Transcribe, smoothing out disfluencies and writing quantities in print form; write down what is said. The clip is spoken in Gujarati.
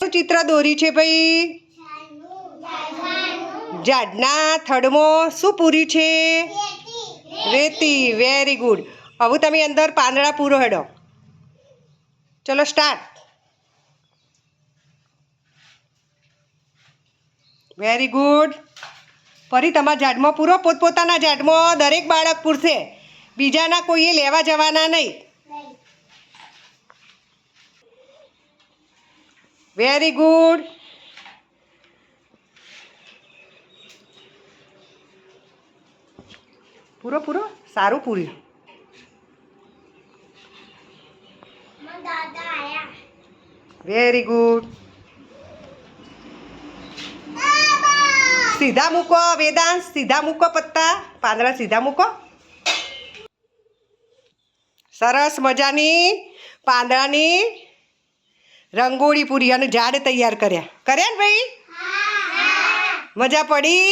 ચિત્ર દોરી છે ભાઈ? ઝાડના થડમાં શું પૂર્યું છે? રેતી. Very good. હવે તમે અંદર પાંદડા પૂરો હેડો. ચલો સ્ટાર્ટ. Very good. ફરી તમારા ઝાડમાં પૂરો. પોતપોતાના ઝાડમાં દરેક બાળક પૂરશે. બીજાના કોઈએ લેવા જવાના નહીં. Very good. પૂરો પૂરો. સારું પૂર્યું. Very good. સીધા મૂકો વેદાંશ. સીધા મૂકો પત્તા. પાંદડા સીધા મૂકો. સરસ મજાની પાંદડાની રંગોળી પૂરી અને ઝાડ તૈયાર કર્યા. કર્યા ને ભાઈ? મજા પડી?